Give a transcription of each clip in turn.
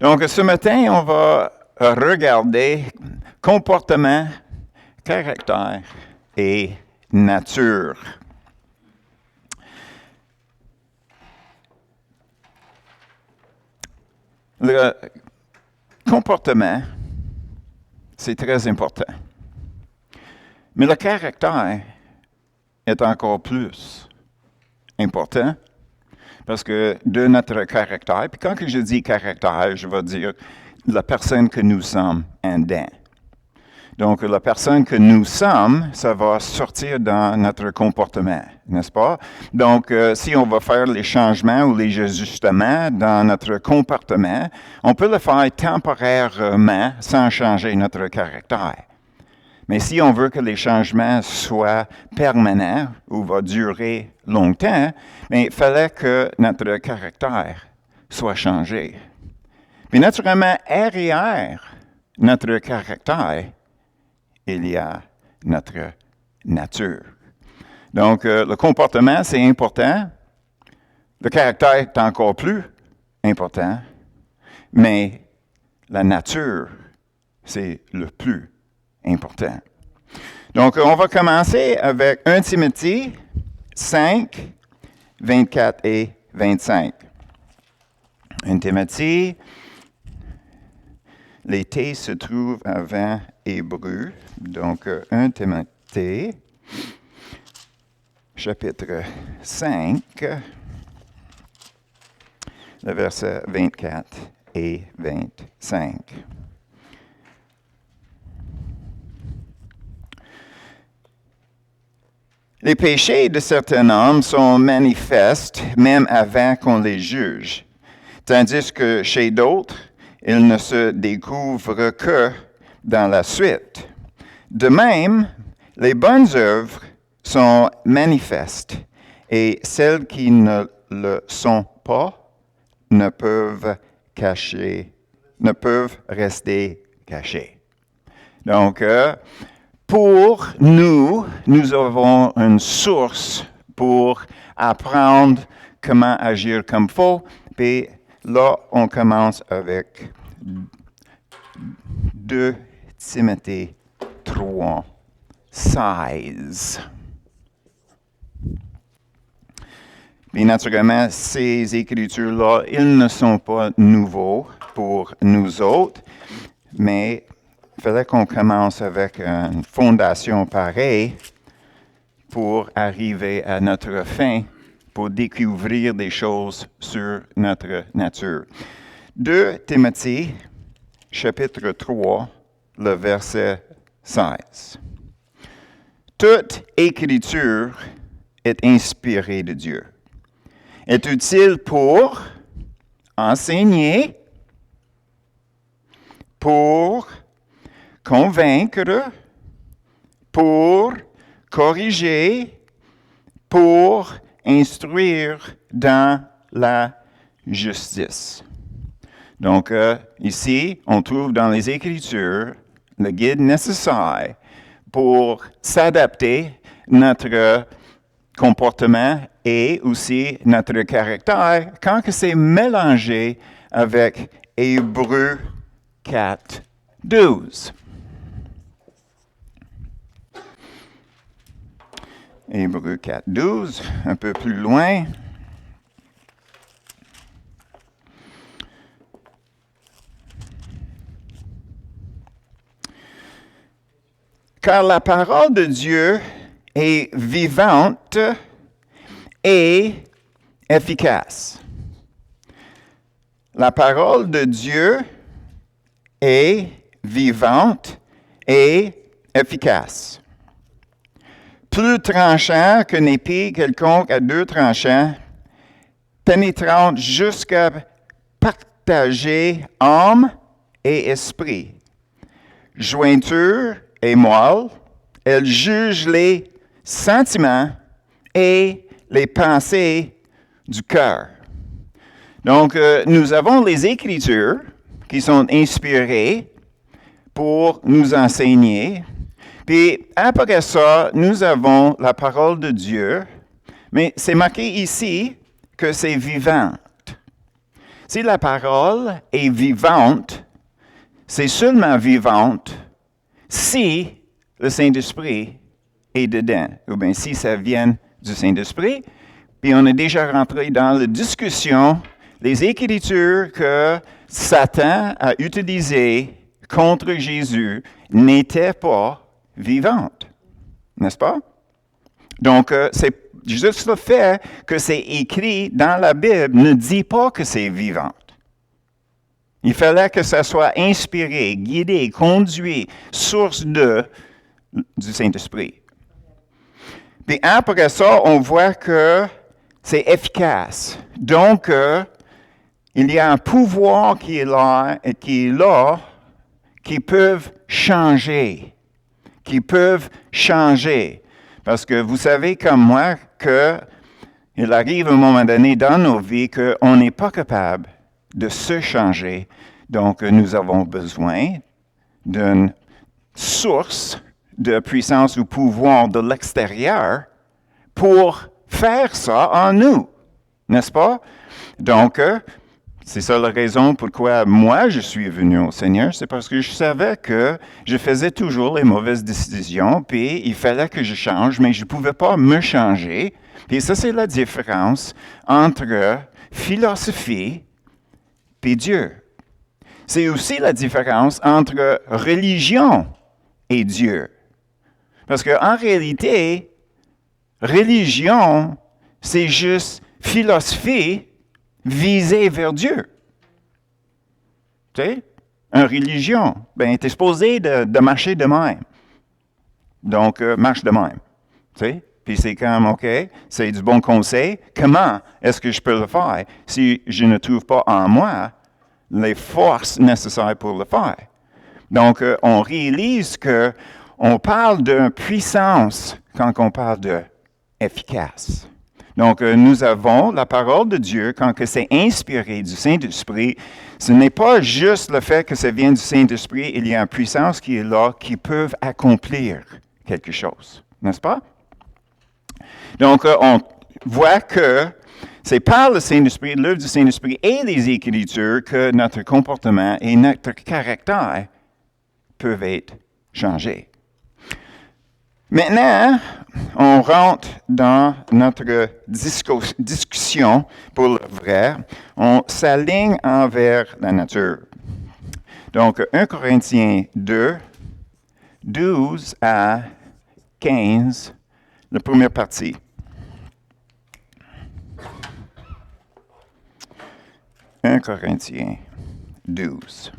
Donc, ce matin, on va regarder comportement, caractère et nature. Le comportement, c'est très important. Mais le caractère est encore plus important parce que de notre caractère, puis quand je dis caractère, je vais dire la personne que nous sommes en dedans. Donc, la personne que nous sommes, ça va sortir dans notre comportement, n'est-ce pas? Donc, si on va faire les changements ou les ajustements dans notre comportement, on peut le faire temporairement sans changer notre caractère. Mais si on veut que les changements soient permanents ou vont durer longtemps, il fallait que notre caractère soit changé. Puis naturellement, derrière notre caractère, il y a notre nature. Donc, le comportement, c'est important. Le caractère est encore plus important. Mais la nature, c'est le plus important. Donc, on va commencer avec 1 Timothée 5, 24 et 25. 1 Timothée, les T se trouvent avant Hébreu. Donc, 1 Timothée, chapitre 5, le verset 24 et 25. Les péchés de certains hommes sont manifestes même avant qu'on les juge, tandis que chez d'autres, ils ne se découvrent que dans la suite. De même, les bonnes œuvres sont manifestes, et celles qui ne le sont pas ne peuvent rester cachées. Donc, pour nous avons une source pour apprendre comment agir comme il faut. Puis là, on commence avec 2 Timothée 3, 16. Bien naturellement, ces écritures-là, ils ne sont pas nouveaux pour nous autres, mais il fallait qu'on commence avec une fondation pareille pour arriver à notre fin, pour découvrir des choses sur notre nature. 2 Timothée, chapitre 3, le verset 16. Toute écriture est inspirée de Dieu, est utile pour enseigner, pour convaincre, pour corriger, pour instruire dans la justice. Donc, ici, on trouve dans les Écritures le guide nécessaire pour s'adapter notre comportement et aussi notre caractère quand c'est mélangé avec Hébreux 4, 12. Hébreux 4, 12, un peu plus loin. Car la parole de Dieu est vivante et efficace. La parole de Dieu est vivante et efficace. Plus tranchant qu'une épée quelconque à 2 tranchants, pénétrante jusqu'à partager âme et esprit, jointure et moelle, elle juge les sentiments et les pensées du cœur. Donc, nous avons les Écritures qui sont inspirées pour nous enseigner. Puis après ça, nous avons la parole de Dieu, mais c'est marqué ici que c'est vivante. Si la parole est vivante, c'est seulement vivante si le Saint-Esprit est dedans, ou bien si ça vient du Saint-Esprit. Puis on est déjà rentré dans la discussion, les Écritures que Satan a utilisées contre Jésus n'étaient pas vivantes, n'est-ce pas? Donc, c'est juste le fait que c'est écrit dans la Bible ne dit pas que c'est vivant. Il fallait que ça soit inspiré, guidé, conduit, source du Saint-Esprit. Puis après ça, on voit que c'est efficace. Donc, il y a un pouvoir qui est là, qui peuvent changer. Parce que vous savez comme moi qu'il arrive un moment donné dans nos vies qu'on n'est pas capable de se changer. Donc, nous avons besoin d'une source de puissance ou pouvoir de l'extérieur pour faire ça en nous, n'est-ce pas? Donc, c'est ça la raison pourquoi moi je suis venu au Seigneur, c'est parce que je savais que je faisais toujours les mauvaises décisions, puis il fallait que je change, mais je ne pouvais pas me changer. Puis ça, c'est la différence entre philosophie et Dieu. C'est aussi la différence entre religion et Dieu. Parce qu'en réalité, religion, c'est juste philosophie visée vers Dieu. Tu sais, une religion, ben, tu es supposé de marcher de même. Donc, marche de même. Tu sais, puis c'est comme, OK, c'est du bon conseil. Comment est-ce que je peux le faire si je ne trouve pas en moi les forces nécessaires pour le faire? Donc, on réalise qu'on parle de puissance quand on parle de efficace. Donc, nous avons la parole de Dieu quand que c'est inspiré du Saint-Esprit. Ce n'est pas juste le fait que ça vient du Saint-Esprit, il y a une puissance qui est là, qui peut accomplir quelque chose. N'est-ce pas? Donc, on voit que c'est par le Saint-Esprit, l'œuvre du Saint-Esprit et les Écritures que notre comportement et notre caractère peuvent être changés. Maintenant, on rentre dans notre discussion pour le vrai. On s'aligne envers la nature. Donc, 1 Corinthiens 2, 12 à 15, la première partie. « 1 Corinthiens 12.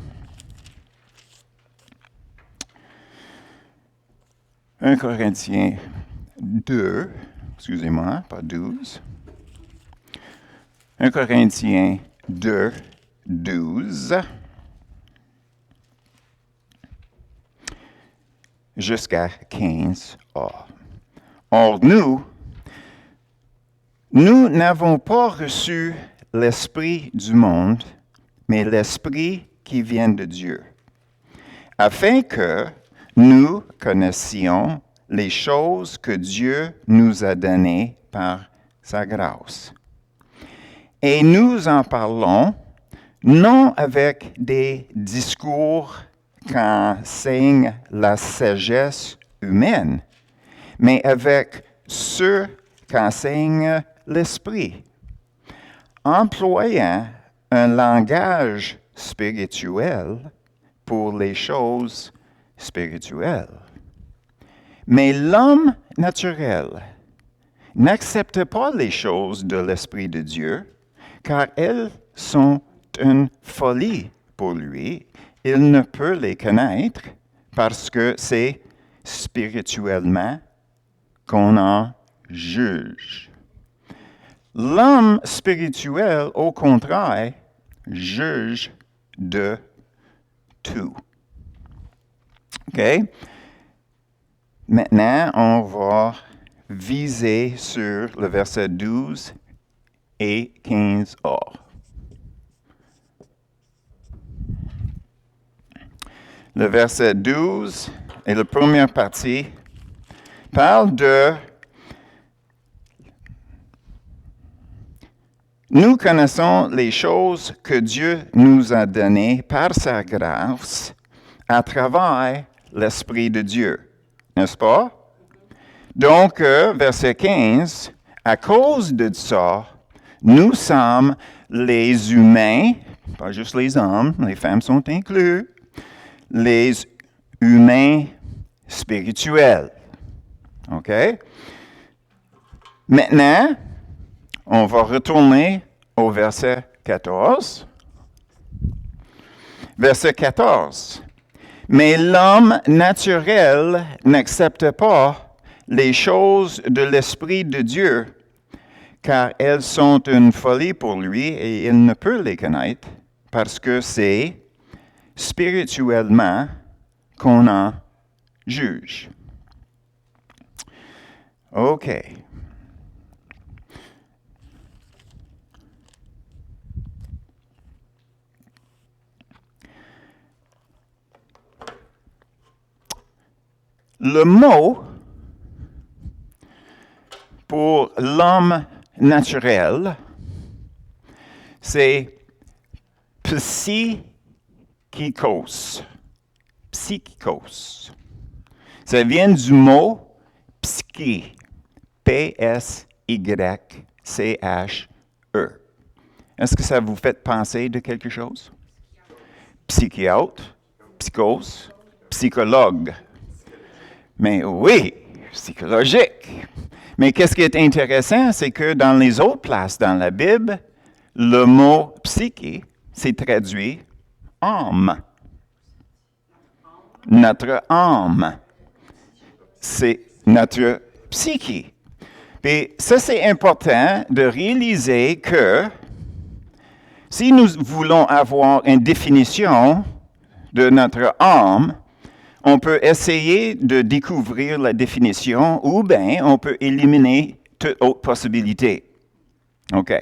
1 Corinthiens 2, excusez-moi, pas 12. 1 Corinthiens 2, 12 jusqu'à 15a. Or, nous n'avons pas reçu l'Esprit du monde, mais l'Esprit qui vient de Dieu, afin que nous connaissions les choses que Dieu nous a données par sa grâce. Et nous en parlons non avec des discours qu'enseigne la sagesse humaine, mais avec ceux qu'enseigne l'Esprit, employant un langage spirituel pour les choses spirituelles. Mais l'homme naturel n'accepte pas les choses de l'Esprit de Dieu, car elles sont une folie pour lui. Il ne peut les connaître parce que c'est spirituellement qu'on en juge. L'homme spirituel, au contraire, juge de tout. OK? Maintenant, on va viser sur le verset 12 et 15a. Le verset 12 et la première partie parle de Nous connaissons les choses que Dieu nous a données par sa grâce à travers l'Esprit de Dieu. N'est-ce pas? Donc, verset 15, à cause de ça, nous sommes les humains, pas juste les hommes, les femmes sont inclus, les humains spirituels. OK? Maintenant, on va retourner au verset 14. Verset 14. Mais l'homme naturel n'accepte pas les choses de l'Esprit de Dieu, car elles sont une folie pour lui et il ne peut les connaître, parce que c'est spirituellement qu'on en juge. OK. Le mot pour l'homme naturel, c'est psychikos. Psychikos. Ça vient du mot psyché. P-S-Y-C-H-E. Est-ce que ça vous fait penser de quelque chose? Psychiatre, psychose, psychologue. Mais oui, psychologique. Mais qu'est-ce qui est intéressant, c'est que dans les autres places dans la Bible, le mot psyché, c'est traduit âme. Notre âme, c'est notre psyché. Et ça, c'est important de réaliser que si nous voulons avoir une définition de notre âme, on peut essayer de découvrir la définition ou bien on peut éliminer toute autre possibilité. OK.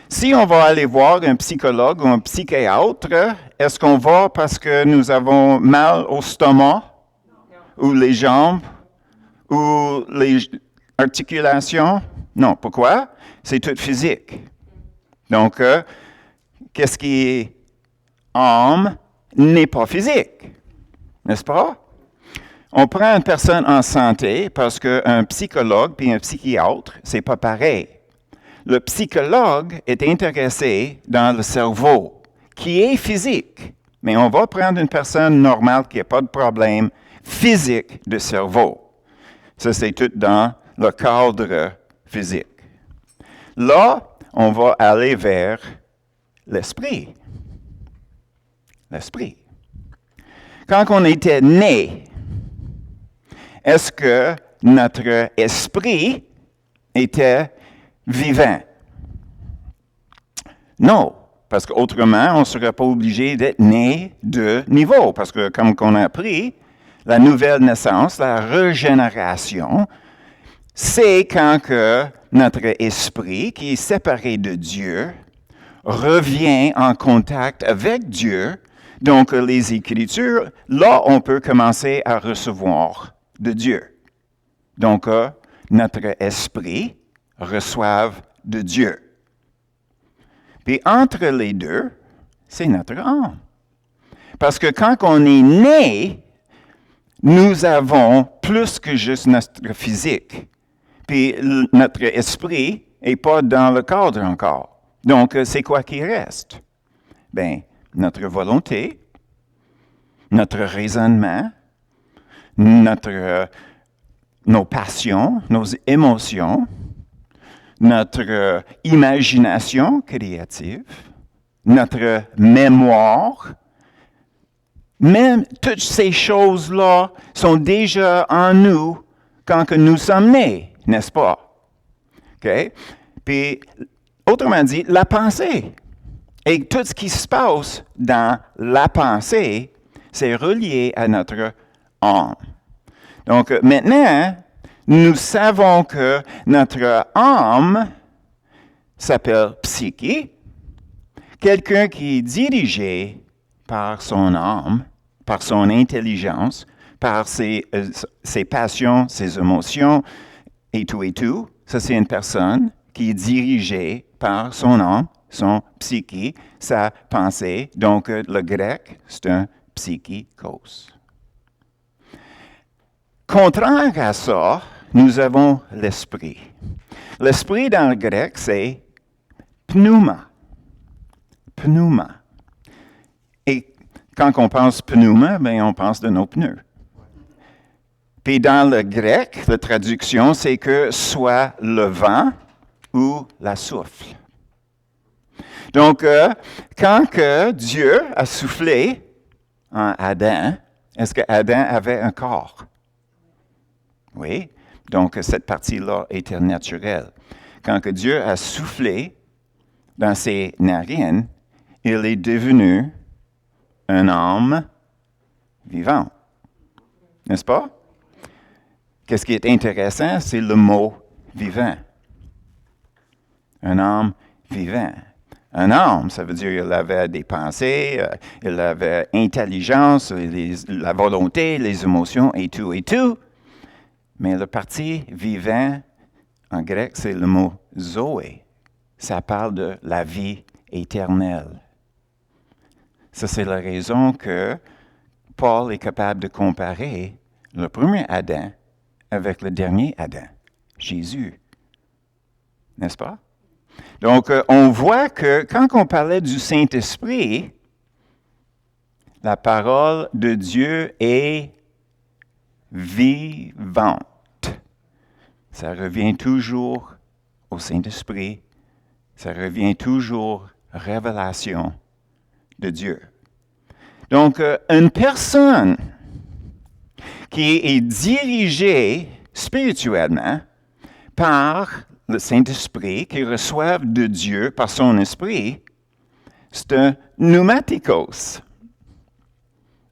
Si on va aller voir un psychologue ou un psychiatre, est-ce qu'on va parce que nous avons mal au stomac ou les jambes ou les articulations? Non. Pourquoi? C'est tout physique. Donc, qu'est-ce qui est âme n'est pas physique. N'est-ce pas? On prend une personne en santé parce qu'un psychologue et un psychiatre, c'est pas pareil. Le psychologue est intéressé dans le cerveau, qui est physique. Mais on va prendre une personne normale qui n'a pas de problème physique de cerveau. Ça, c'est tout dans le cadre physique. Là, on va aller vers l'esprit. L'esprit. Quand on était né, est-ce que notre esprit était vivant? Non, parce qu'autrement, on ne serait pas obligé d'être né de niveau. Parce que, comme on a appris, la nouvelle naissance, la régénération, c'est quand que notre esprit, qui est séparé de Dieu, revient en contact avec Dieu. Donc, les Écritures, là, on peut commencer à recevoir de Dieu. Donc, notre esprit reçoit de Dieu. Puis, entre les deux, c'est notre âme. Parce que quand on est né, nous avons plus que juste notre physique. Puis, notre esprit n'est pas dans le cadre encore. Donc, c'est quoi qui reste? Bien, notre volonté, notre raisonnement, nos passions, nos émotions, notre imagination créative, notre mémoire. Même toutes ces choses-là sont déjà en nous quand que nous sommes nés, n'est-ce pas? OK? Puis, autrement dit, la pensée. Et tout ce qui se passe dans la pensée, c'est relié à notre âme. Donc maintenant, nous savons que notre âme s'appelle psyché, quelqu'un qui est dirigé par son âme, par son intelligence, par ses passions, ses émotions et tout. Ça, c'est une personne qui est dirigé par son âme, son psyché, sa pensée. Donc, le grec, c'est un psychikos. Contraire à ça, nous avons l'esprit. L'esprit dans le grec, c'est pneuma. Pneuma. Et quand on pense pneuma, ben, on pense de nos pneus. Puis dans le grec, la traduction, c'est que soit le vent ou la souffle. Donc, quand que Dieu a soufflé en Adam, est-ce que Adam avait un corps? Oui. Donc, cette partie-là était naturelle. Quand que Dieu a soufflé dans ses narines, il est devenu un homme vivant. N'est-ce pas? Qu'est-ce qui est intéressant, c'est le mot vivant. Un homme vivant. Un homme, ça veut dire qu'il avait des pensées, il avait intelligence, la volonté, les émotions et tout et tout. Mais le parti vivant, en grec, c'est le mot zoé. Ça parle de la vie éternelle. Ça, c'est la raison que Paul est capable de comparer le premier Adam avec le dernier Adam, Jésus. N'est-ce pas? Donc, on voit que quand on parlait du Saint-Esprit, la parole de Dieu est vivante. Ça revient toujours au Saint-Esprit. Ça revient toujours révélation de Dieu. Donc, une personne qui est dirigée spirituellement par le Saint-Esprit, qui reçoivent de Dieu par son esprit, c'est un pneumatikos.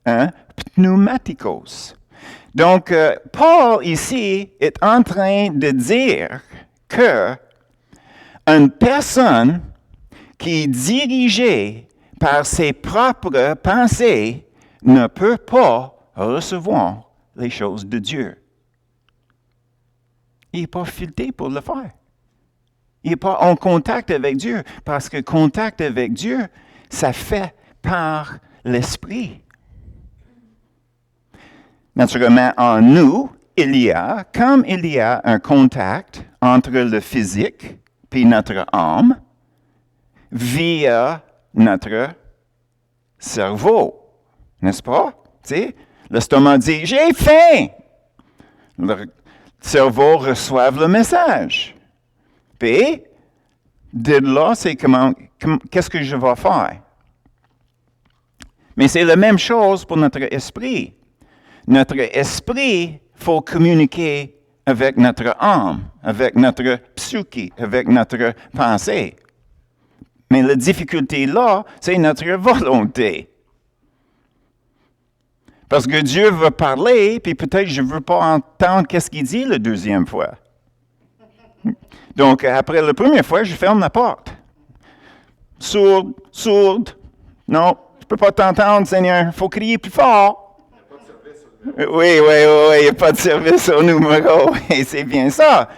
Un pneumatikos. Donc, Paul ici est en train de dire que une personne qui est dirigée par ses propres pensées ne peut pas recevoir les choses de Dieu. Il n'est pas fileté pour le faire. Il n'est pas en contact avec Dieu, parce que contact avec Dieu, ça fait par l'Esprit. Naturellement, en nous, comme il y a un contact entre le physique et notre âme, via notre cerveau, n'est-ce pas? Tu sais, l'estomac dit « J'ai faim ». Le cerveau reçoit le message. Puis, de là, c'est qu'est-ce que je vais faire? Mais c'est la même chose pour notre esprit. Notre esprit, il faut communiquer avec notre âme, avec notre psyché, avec notre pensée. Mais la difficulté là, c'est notre volonté. Parce que Dieu veut parler, puis peut-être je ne veux pas entendre qu'est-ce qu'il dit la deuxième fois. Donc, après la première fois, je ferme la porte. Sourde. Non, je ne peux pas t'entendre, Seigneur. Il faut crier plus fort. Oui, il n'y a pas de service au numéro. Et c'est bien ça.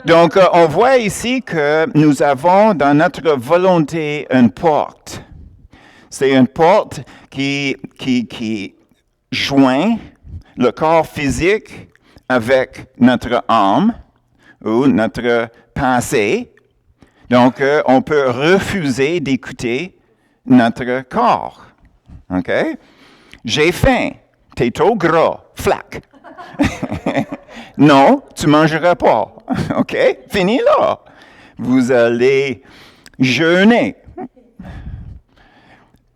Donc, on voit ici que nous avons dans notre volonté une porte. C'est une porte qui joint le corps physique avec notre âme ou notre pensée. Donc, on peut refuser d'écouter notre corps. OK? J'ai faim. T'es trop gras. Flac. Non, tu ne mangeras pas. OK? Fini là. Vous allez jeûner.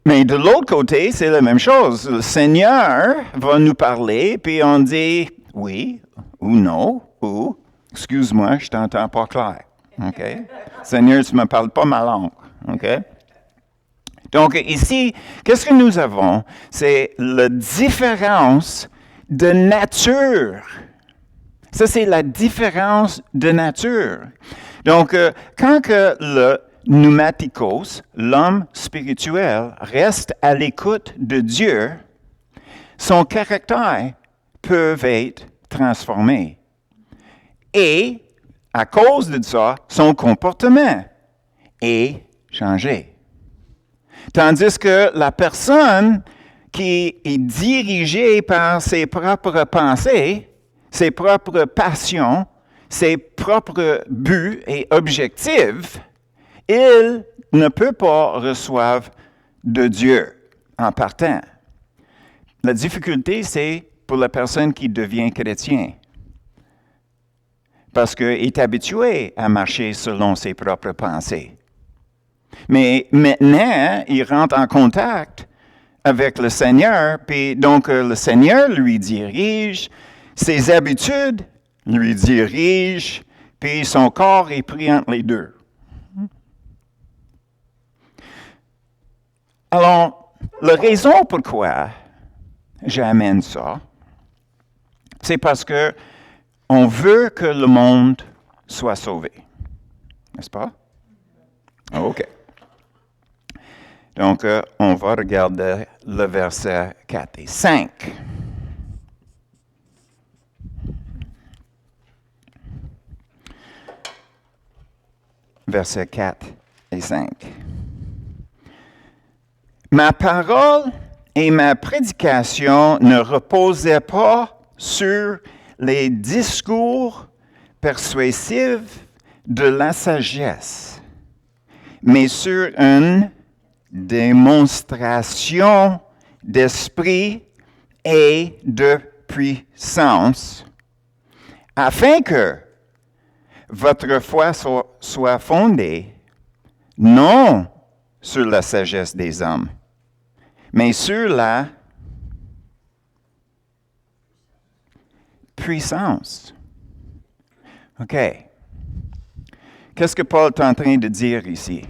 Mais de l'autre côté, c'est la même chose. Le Seigneur va nous parler, puis on dit oui ou non, ou excuse-moi, je t'entends pas clair. OK? Seigneur, tu ne me parles pas ma langue. OK? Donc ici, qu'est-ce que nous avons? C'est la différence de nature. Ça, c'est la différence de nature. Donc, quand que le pneumatikos, l'homme spirituel, reste à l'écoute de Dieu, son caractère peut être transformé. Et à cause de ça, son comportement est changé. Tandis que la personne qui est dirigée par ses propres pensées, ses propres passions, ses propres buts et objectifs, il ne peut pas recevoir de Dieu en partant. La difficulté, c'est pour la personne qui devient chrétien. Parce qu'il est habitué à marcher selon ses propres pensées. Mais maintenant, il rentre en contact avec le Seigneur, puis donc le Seigneur lui dirige, ses habitudes lui dirigent, puis son corps est pris entre les deux. Alors, la raison pourquoi j'amène ça, c'est parce que on veut que le monde soit sauvé. N'est-ce pas? OK. Donc, on va regarder le verset 4 et 5. Versets 4 et 5. Ma parole et ma prédication ne reposaient pas sur les discours persuasifs de la sagesse, mais sur une démonstration d'esprit et de puissance, afin que votre foi soit fondée non sur la sagesse des hommes, mais sur la puissance. OK. Qu'est-ce que Paul est en train de dire ici?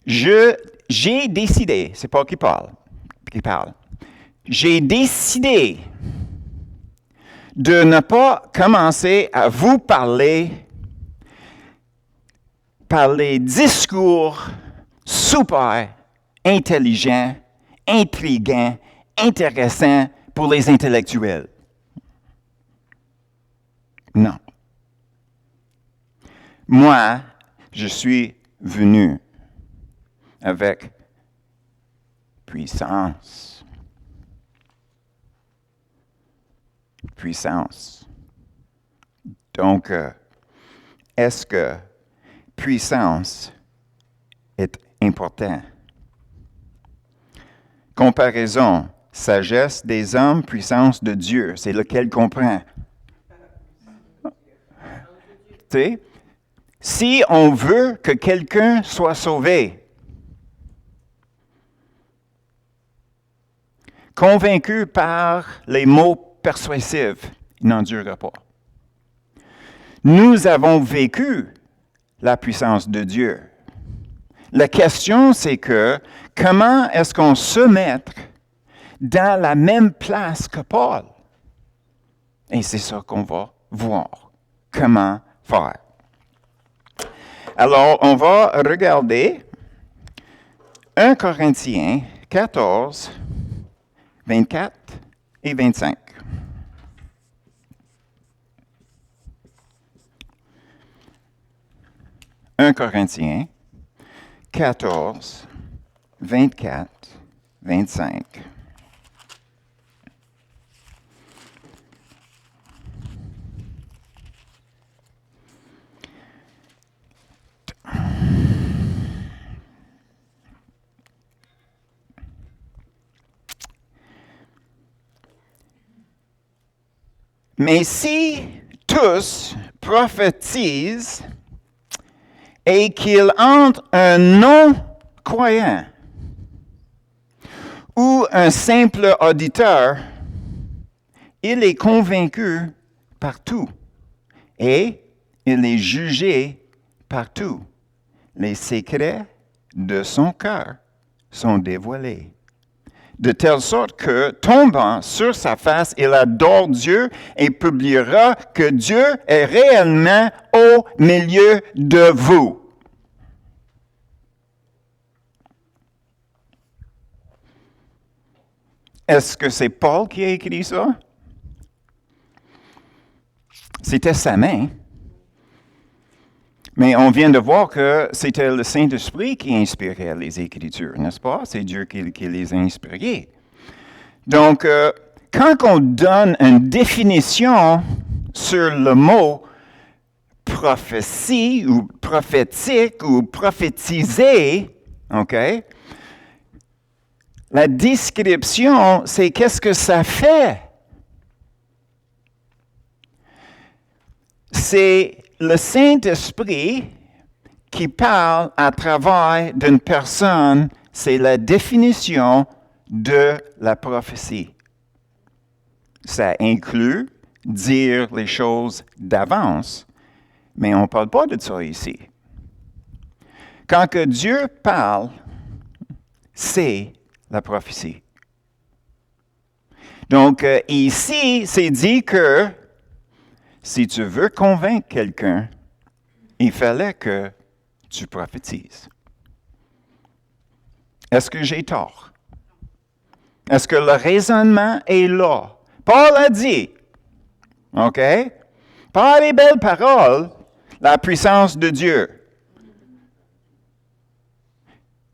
J'ai décidé, c'est Paul qui parle. J'ai décidé de ne pas commencer à vous parler par les discours super intelligents, intrigants, intéressants pour les intellectuels. Non. Moi, je suis venu avec puissance. Puissance. Donc, est-ce que puissance est important? Comparaison, sagesse des hommes, puissance de Dieu, c'est lequel qu'on prend? Tu sais, si on veut que quelqu'un soit sauvé, convaincu par les mots persuasifs, il n'endurera pas. Nous avons vécu la puissance de Dieu. La question, c'est que comment est-ce qu'on se met dans la même place que Paul? Et c'est ça qu'on va voir. Comment faire? Alors, on va regarder 1 Corinthiens 14, 24 et 25. 1 Corinthiens 14, 24, 25. Mais si tous prophétisent et qu'il entre un non-croyant ou un simple auditeur, il est convaincu partout et il est jugé partout. Les secrets de son cœur sont dévoilés. De telle sorte que, tombant sur sa face, il adore Dieu et publiera que Dieu est réellement au milieu de vous. Est-ce que c'est Paul qui a écrit ça? C'était sa main. Mais on vient de voir que c'était le Saint-Esprit qui inspirait les Écritures, n'est-ce pas? C'est Dieu qui les a inspirées. Donc, quand on donne une définition sur le mot prophétie ou prophétique ou prophétiser, OK? La description, c'est qu'est-ce que ça fait? C'est le Saint-Esprit qui parle à travers d'une personne, c'est la définition de la prophétie. Ça inclut dire les choses d'avance, mais on ne parle pas de ça ici. Quand que Dieu parle, c'est la prophétie. Donc, ici, c'est dit que si tu veux convaincre quelqu'un, il fallait que tu prophétises. Est-ce que j'ai tort? Est-ce que le raisonnement est là? Paul a dit, OK? Par les belles paroles, la puissance de Dieu.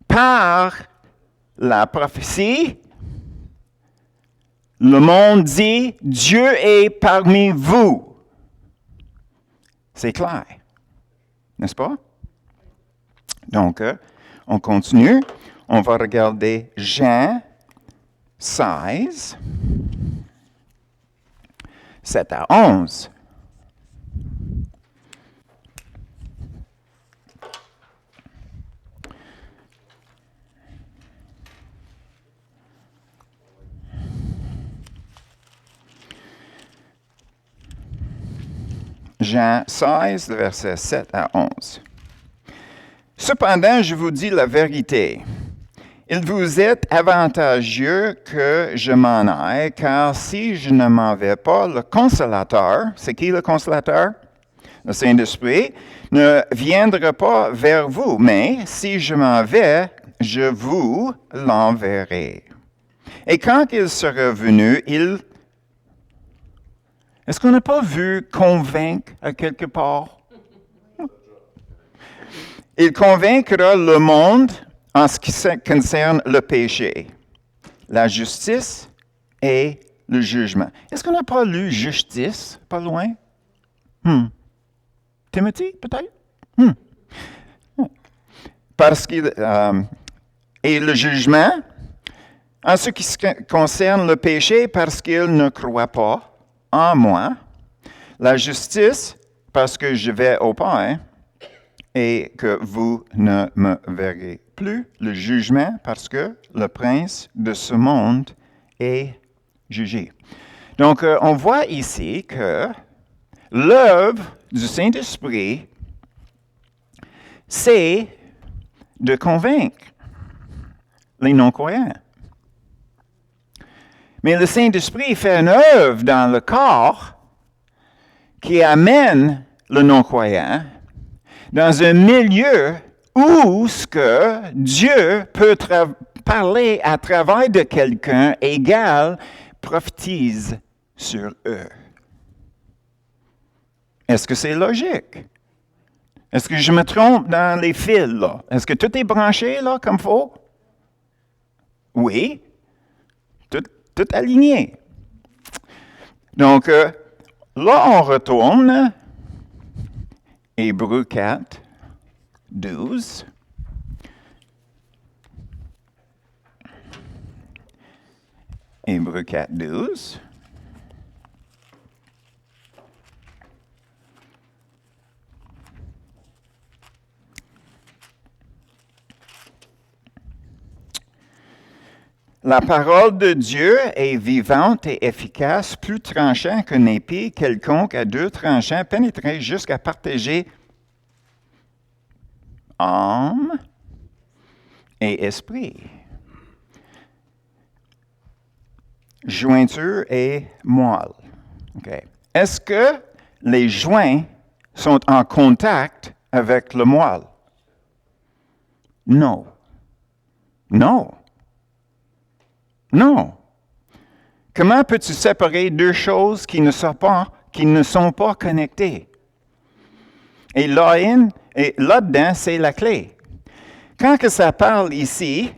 Par la prophétie, le monde dit, Dieu est parmi vous. C'est clair, n'est-ce pas? Donc, on continue. On va regarder Jean 16, 7 à 11. Jean 16, versets 7 à 11. Cependant, je vous dis la vérité. Il vous est avantageux que je m'en aille, car si je ne m'en vais pas, le Consolateur, c'est qui le Consolateur? Le Saint-Esprit, ne viendra pas vers vous, mais si je m'en vais, je vous l'enverrai. Et quand il sera venu, Est-ce qu'on n'a pas vu convaincre à quelque part? Il convaincra le monde en ce qui concerne le péché, la justice et le jugement. Est-ce qu'on n'a pas lu justice, pas loin? Timothy, peut-être? Parce qu'il... et le jugement, en ce qui concerne le péché, parce qu'il ne croit pas en moi. La justice, parce que je vais au Père et que vous ne me verrez plus. Le jugement, parce que le prince de ce monde est jugé. Donc, on voit ici que l'œuvre du Saint-Esprit, c'est de convaincre les non-croyants. Mais le Saint-Esprit fait une œuvre dans le corps qui amène le non-croyant dans un milieu où ce que Dieu peut parler à travers de quelqu'un égal prophétise sur eux. Est-ce que c'est logique? Est-ce que je me trompe dans les fils, là? Est-ce que tout est branché, là, comme il faut? Oui. Tout aligné. Donc, là, on retourne. Hébreux 4, 12. Hébreux 4, 12. La parole de Dieu est vivante et efficace, plus tranchant qu'une épée quelconque à deux tranchants, pénétrée jusqu'à partager âme et esprit, jointure et moelle. Okay. Est-ce que les joints sont en contact avec le moelle? Non. Non. Non. Comment peux-tu séparer deux choses qui ne sont pas qui ne sont pas connectés. Et là-dedans, c'est la clé. Quand que ça parle ici,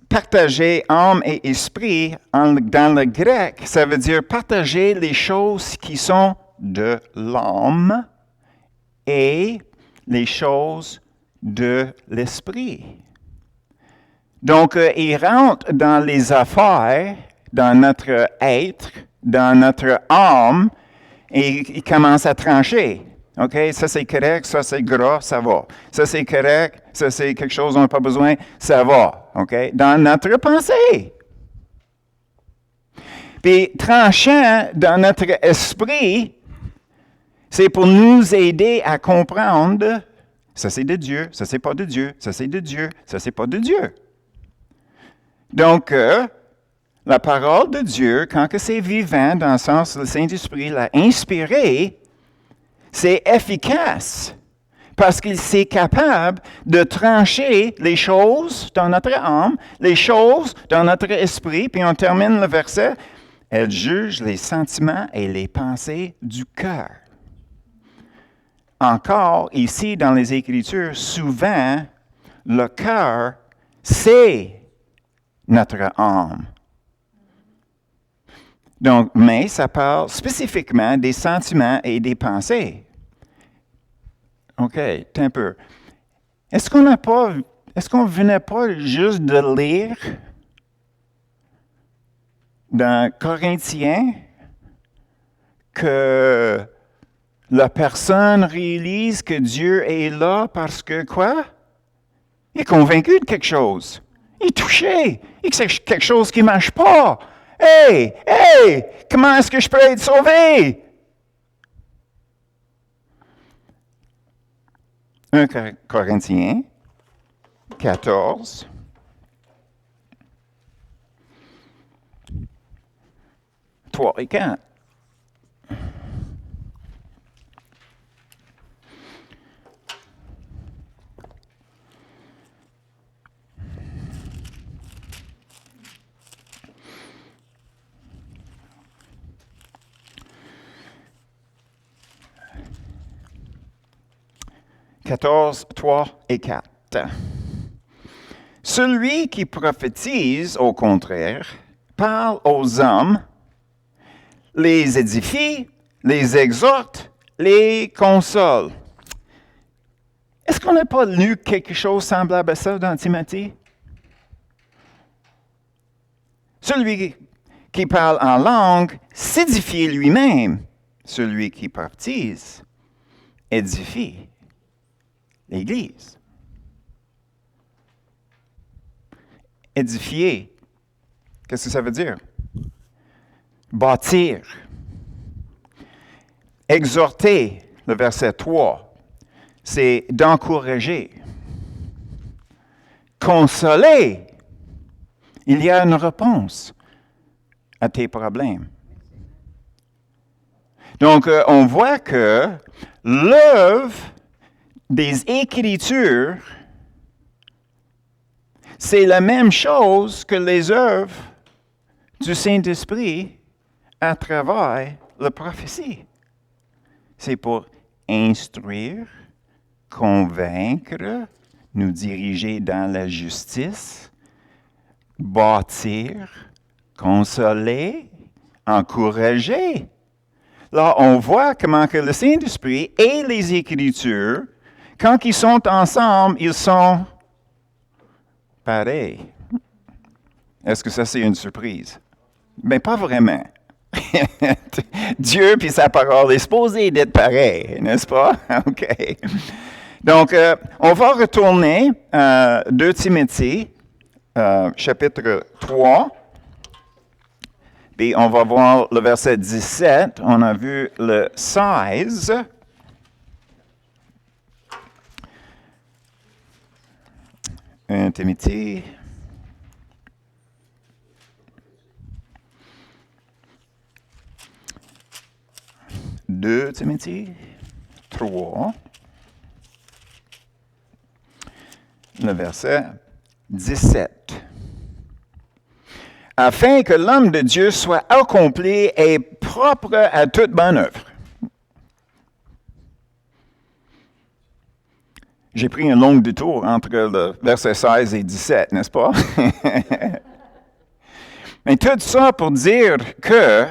partager âme et esprit, dans le grec, ça veut dire partager les choses qui sont de l'âme et les choses de l'esprit. Donc, il rentre dans les affaires, dans notre être, dans notre âme, et il commence à trancher. OK? Ça, c'est correct, ça, c'est gras, ça va. Ça, c'est correct, ça, c'est quelque chose dont on n'a pas besoin, ça va. OK? Dans notre pensée. Puis, tranchant dans notre esprit, c'est pour nous aider à comprendre, ça, c'est de Dieu, ça, c'est pas de Dieu, ça, c'est de Dieu, ça, c'est pas de Dieu. Donc, la parole de Dieu, quand que c'est vivant, dans le sens où le Saint-Esprit l'a inspiré, c'est efficace parce qu'il est capable de trancher les choses dans notre âme, les choses dans notre esprit, puis on termine le verset, elle juge les sentiments et les pensées du cœur. Encore, ici, dans les Écritures, souvent, le cœur, c'est notre âme. Donc, mais ça parle spécifiquement des sentiments et des pensées. OK, un peu. Est-ce qu'on ne venait pas juste de lire dans Corinthiens que la personne réalise que Dieu est là parce que quoi? Il est convaincu de quelque chose. Il est touché. Il sait quelque chose qui ne marche pas. Hey, comment est-ce que je peux être sauvé? 1 Corinthiens 14. Trois et 4. « 14, 3 et 4. Celui qui prophétise, au contraire, parle aux hommes, les édifie, les exhorte, les console. » Est-ce qu'on n'a pas lu quelque chose semblable à ça dans Timothée? Celui qui parle en langue s'édifie lui-même. Celui qui prophétise édifie l'Église. Édifier, qu'est-ce que ça veut dire? Bâtir. Exhorter, le verset 3, c'est d'encourager. Consoler, il y a une réponse à tes problèmes. Donc, on voit que l'œuvre des Écritures, c'est la même chose que les œuvres du Saint-Esprit à travers la prophétie. C'est pour instruire, convaincre, nous diriger dans la justice, bâtir, consoler, encourager. Là, on voit comment que le Saint-Esprit et les Écritures, quand ils sont ensemble, ils sont pareils. Est-ce que ça, c'est une surprise? Ben, pas vraiment. Dieu puis sa parole est supposé d'être pareil, n'est-ce pas? OK. Donc, on va retourner à 2 Timothée, chapitre 3. Puis on va voir le verset 17. On a vu le 16. Timothée. 2 Timothée 3, le verset 17. Afin que l'homme de Dieu soit accompli et propre à toute bonne œuvre. J'ai pris un long détour entre le verset 16 et 17, n'est-ce pas? Mais tout ça pour dire que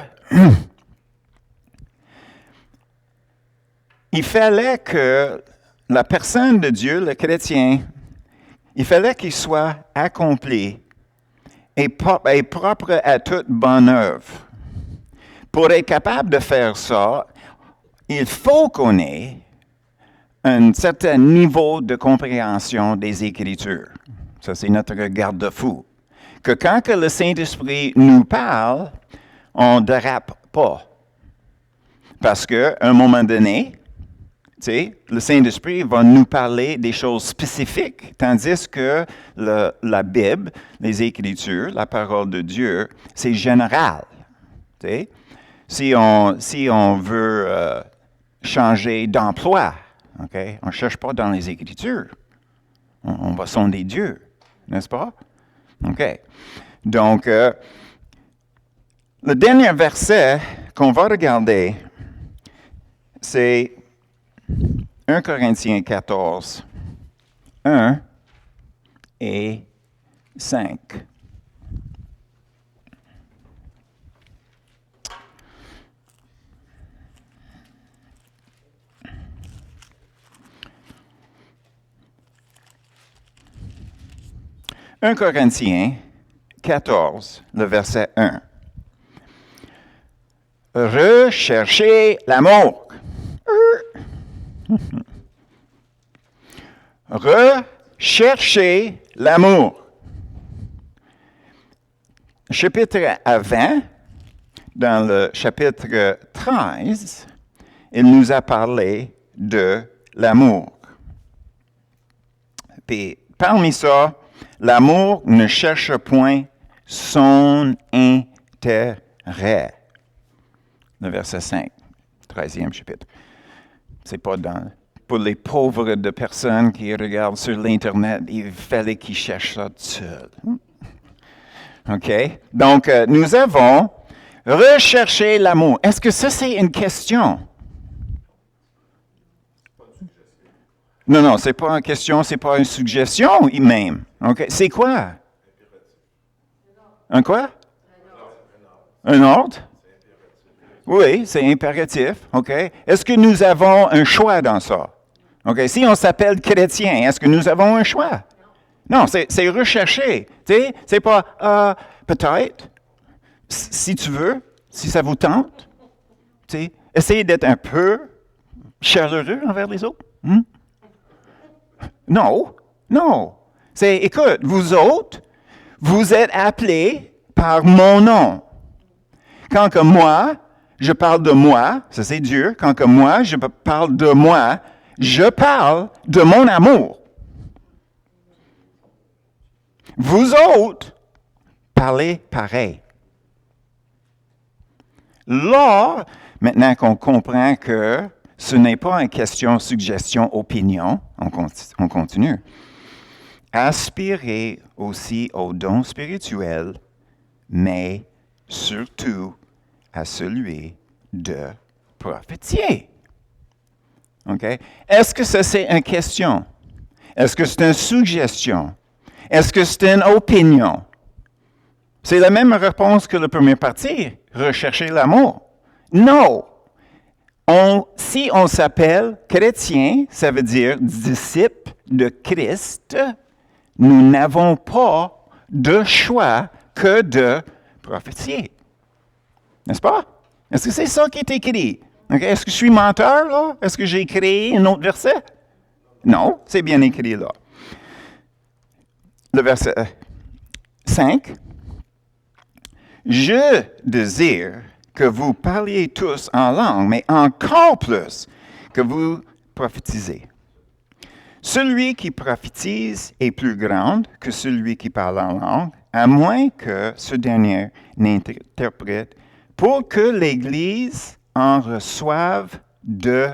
il fallait que la personne de Dieu, le chrétien, il fallait qu'il soit accompli et propre à toute bonne œuvre. Pour être capable de faire ça, il faut qu'on ait un certain niveau de compréhension des Écritures. Ça, c'est notre garde-fou. Que quand que le Saint-Esprit nous parle, on ne dérape pas. Parce qu'à un moment donné, le Saint-Esprit va nous parler des choses spécifiques, tandis que la Bible, les Écritures, la parole de Dieu, c'est général. Si on veut changer d'emploi, okay, on ne cherche pas dans les Écritures. On va sonder Dieu, n'est-ce pas? OK. Donc, le dernier verset qu'on va regarder, c'est 1 Corinthiens 14, 1 et 5. « 1 Corinthiens 14, le verset 1. Recherchez l'amour. Recherchez l'amour. Chapitre avant, dans le chapitre 13, il nous a parlé de l'amour. Puis, parmi ça, l'amour ne cherche point son intérêt. Le verset 5, 13e chapitre. C'est pas pour les pauvres de personnes qui regardent sur l'Internet, il fallait qu'ils cherchent ça tout seuls. OK? Donc, nous avons recherché l'amour. Est-ce que ça, c'est une question? Non, c'est pas une question, c'est pas une suggestion même. OK? C'est quoi? Un quoi? Un ordre? Oui, c'est impératif. OK? Est-ce que nous avons un choix dans ça? OK? Si on s'appelle chrétien, est-ce que nous avons un choix? Non, c'est recherché. C'est pas peut-être, si tu veux, si ça vous tente. Essayez d'être un peu chaleureux envers les autres. Non. Écoute, vous autres, vous êtes appelés par mon nom. Quand que moi, je parle de moi, ça c'est Dieu, quand que moi, je parle de moi, je parle de mon amour. Vous autres, parlez pareil. Là, maintenant qu'on comprend que ce n'est pas une question, suggestion, opinion, on continue. Aspirez aussi aux dons spirituels, mais surtout à celui de prophétier. OK? Est-ce que ça, c'est une question? Est-ce que c'est une suggestion? Est-ce que c'est une opinion? C'est la même réponse que la première partie. Rechercher l'amour. Non. Si on s'appelle chrétien, ça veut dire disciple de Christ, nous n'avons pas de choix que de prophétiser. N'est-ce pas? Est-ce que c'est ça qui est écrit? Okay? Est-ce que je suis menteur, là? Est-ce que j'ai créé un autre verset? Non, c'est bien écrit là. Le verset 5. Je désire que vous parliez tous en langue, mais encore plus que vous prophétisez. Celui qui prophétise est plus grand que celui qui parle en langue, à moins que ce dernier n'interprète, pour que l'Église en reçoive de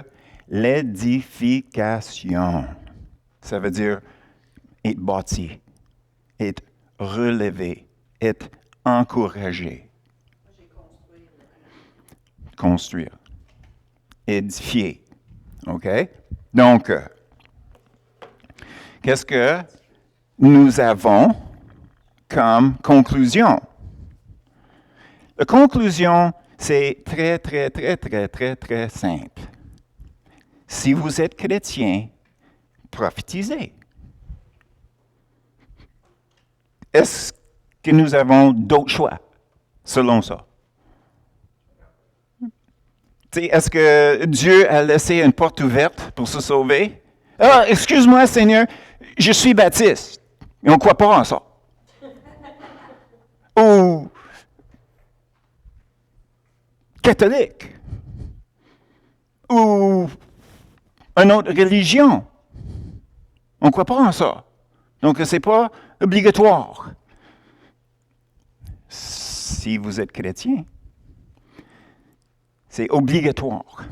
l'édification. Ça veut dire être bâti, être relevé, être encouragé. construire, édifier. OK? Donc, qu'est-ce que nous avons comme conclusion? La conclusion, c'est très, très, très, très, très, très simple. Si vous êtes chrétien, prophétisez. Est-ce que nous avons d'autres choix, selon ça? Est-ce que Dieu a laissé une porte ouverte pour se sauver? Ah, excuse-moi, Seigneur, je suis baptiste. Et on ne croit pas en ça. Ou catholique. Ou une autre religion. On ne croit pas en ça. Donc, ce n'est pas obligatoire. Si vous êtes chrétien, c'est obligatoire.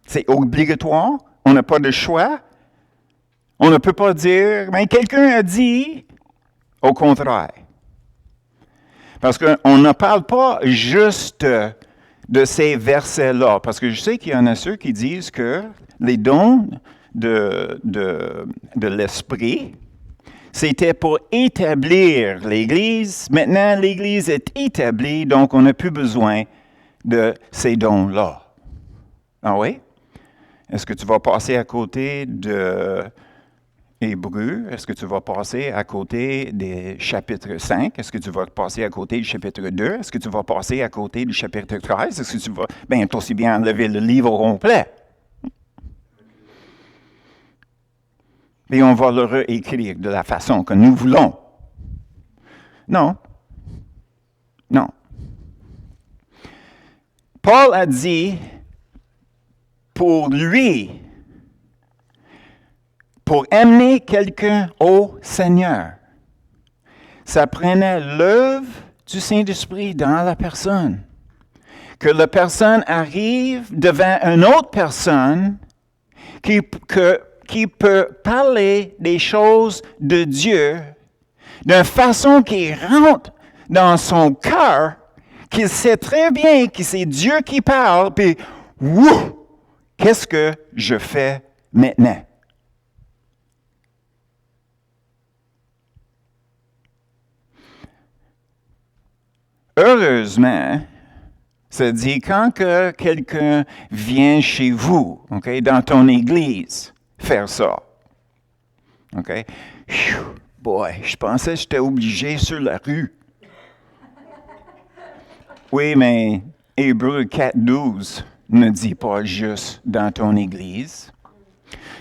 C'est obligatoire. On n'a pas de choix. On ne peut pas dire, mais quelqu'un a dit, au contraire. Parce qu'on ne parle pas juste de ces versets-là. Parce que je sais qu'il y en a ceux qui disent que les dons de l'Esprit, c'était pour établir l'Église. Maintenant, l'Église est établie, donc on n'a plus besoin de ces dons-là. Ah oui? Est-ce que tu vas passer à côté de Hébreux? Est-ce que tu vas passer à côté des chapitres 5? Est-ce que tu vas passer à côté du chapitre 2? Est-ce que tu vas passer à côté du chapitre 13? Est-ce que tu vas... Bien, tu aussi bien enlever le livre au complet. Et on va le réécrire de la façon que nous voulons. Non. Non. Paul a dit, pour lui, pour amener quelqu'un au Seigneur, ça prenait l'œuvre du Saint-Esprit dans la personne. Que la personne arrive devant une autre personne qui peut parler des choses de Dieu d'une façon qui rentre dans son cœur, qu'il sait très bien que c'est Dieu qui parle, puis wouh, qu'est-ce que je fais maintenant? Heureusement, ça dit quand que quelqu'un vient chez vous, okay, dans ton église, faire ça. OK? Boy, je pensais que j'étais obligé sur la rue. Oui, mais Hébreux 4.12 ne dit pas juste dans ton église.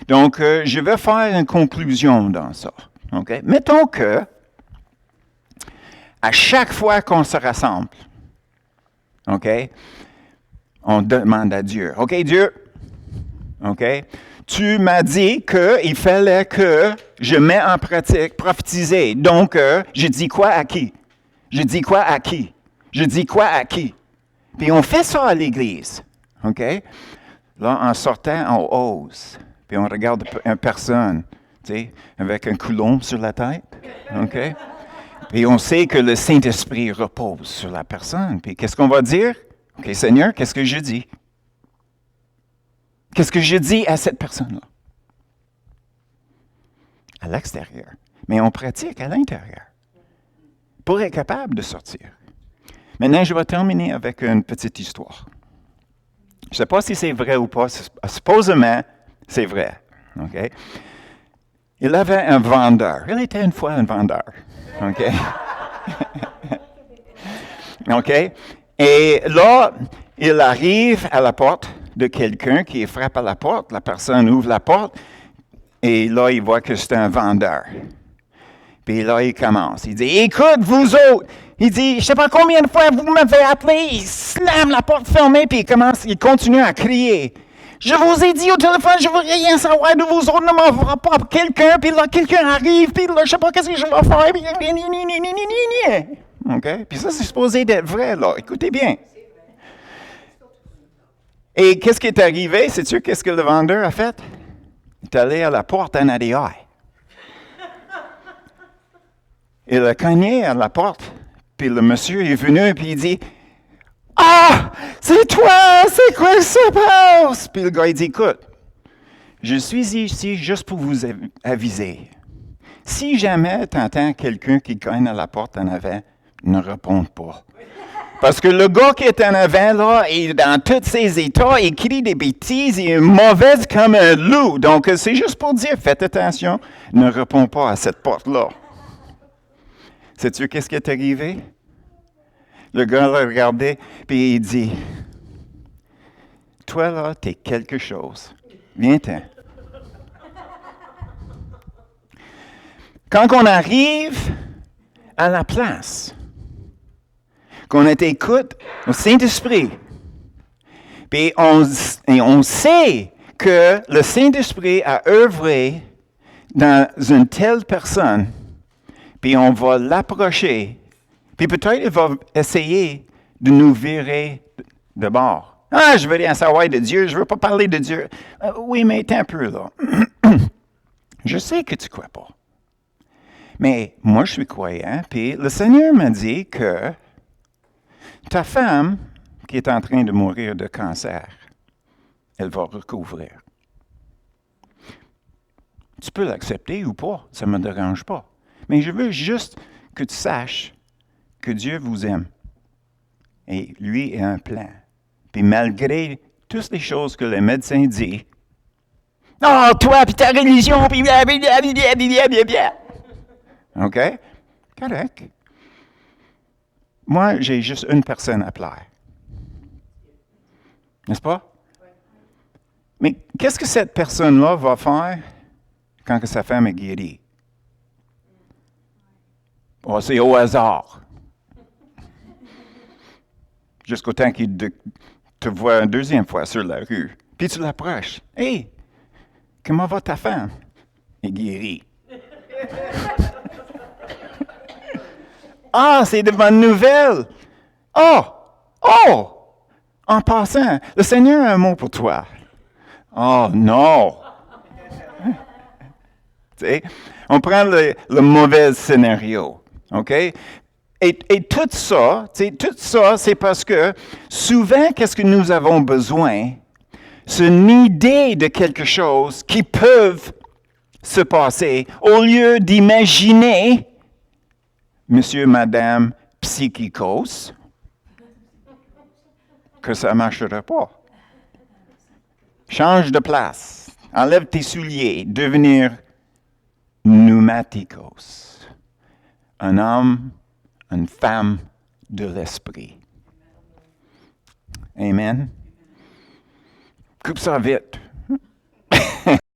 Donc, je vais faire une conclusion dans ça. OK? Mettons que, à chaque fois qu'on se rassemble, OK, on demande à Dieu, OK, Dieu, OK, tu m'as dit qu'il fallait que je mette en pratique, prophétiser. Donc, je dis quoi à qui? Je dis quoi à qui? Je dis quoi à qui? Puis on fait ça à l'église. OK? Là, en sortant, on ose. Puis on regarde une personne, tu sais, avec un coulomb sur la tête. OK? Puis on sait que le Saint-Esprit repose sur la personne. Puis qu'est-ce qu'on va dire? OK, Seigneur, qu'est-ce que je dis? Qu'est-ce que je dis à cette personne-là? À l'extérieur. Mais on pratique à l'intérieur. Pour être capable de sortir. Maintenant, je vais terminer avec une petite histoire. Je ne sais pas si c'est vrai ou pas. Supposément, c'est vrai. OK? Il avait un vendeur. Il était une fois un vendeur. OK? OK? Et là, il arrive à la porte de quelqu'un qui frappe à la porte. La personne ouvre la porte. Et là, il voit que c'est un vendeur. Puis là, il commence. Il dit, écoute, vous autres. Il dit, je ne sais pas combien de fois vous m'avez appelé. Il slame la porte fermée, puis il continue à crier. Je vous ai dit au téléphone, je ne veux rien savoir de vous autres, ne m'envoie pas quelqu'un, puis là, quelqu'un arrive, puis là, je ne sais pas qu'est-ce que je vais faire, puis OK? Puis ça, c'est supposé d'être vrai, là. Écoutez bien. Et qu'est-ce qui est arrivé? Sais-tu qu'est-ce que le vendeur a fait? Il est allé à la porte en arrière. Il a cogné à la porte, puis le monsieur est venu, puis il dit, Ah, c'est toi, c'est quoi qui se passe? Puis le gars, il dit, écoute, je suis ici juste pour vous aviser. Si jamais tu entends quelqu'un qui cogne à la porte en avant, ne réponds pas. Parce que le gars qui est en avant, là, il est dans tous ses états, il crie des bêtises, il est mauvais comme un loup. Donc, c'est juste pour dire, faites attention, ne réponds pas à cette porte-là. Sais-tu qu'est-ce qui est arrivé? Le gars l'a regardé, puis il dit, toi, là, t'es quelque chose. Viens-t'en. Quand on arrive à la place, qu'on écoute au Saint-Esprit, puis on sait que le Saint-Esprit a œuvré dans une telle personne, puis on va l'approcher, puis peut-être il va essayer de nous virer de bord. Ah, je veux rien savoir de Dieu, je ne veux pas parler de Dieu. Oui, mais t'es un peu là. Je sais que tu ne crois pas. Mais moi, je suis croyant, puis le Seigneur m'a dit que ta femme, qui est en train de mourir de cancer, elle va recouvrir. Tu peux l'accepter ou pas, ça ne me dérange pas. Mais je veux juste que tu saches que Dieu vous aime. Et lui a un plan. Puis malgré toutes les choses que les médecins disent, « Oh, toi, puis ta religion, puis blablabla. » OK? Correct. Moi, j'ai juste une personne à plaire. N'est-ce pas? Mais qu'est-ce que cette personne-là va faire quand que sa femme est guérie? Oh, c'est au hasard. Jusqu'au temps qu'il te voit une deuxième fois sur la rue. Puis tu l'approches. « Hey, comment va ta femme? » Elle est guérie. Ah, c'est de bonnes nouvelles. Oh! En passant, le Seigneur a un mot pour toi. Oh non! On prend le mauvais scénario. OK? Et tout ça, c'est parce que souvent, qu'est-ce que nous avons besoin? C'est une idée de quelque chose qui peut se passer au lieu d'imaginer Monsieur, Madame, psychikos, que ça ne marchera pas. Change de place. Enlève tes souliers. Devenir pneumatikos. Un homme, une femme de l'esprit. Amen. Coupe ça vite.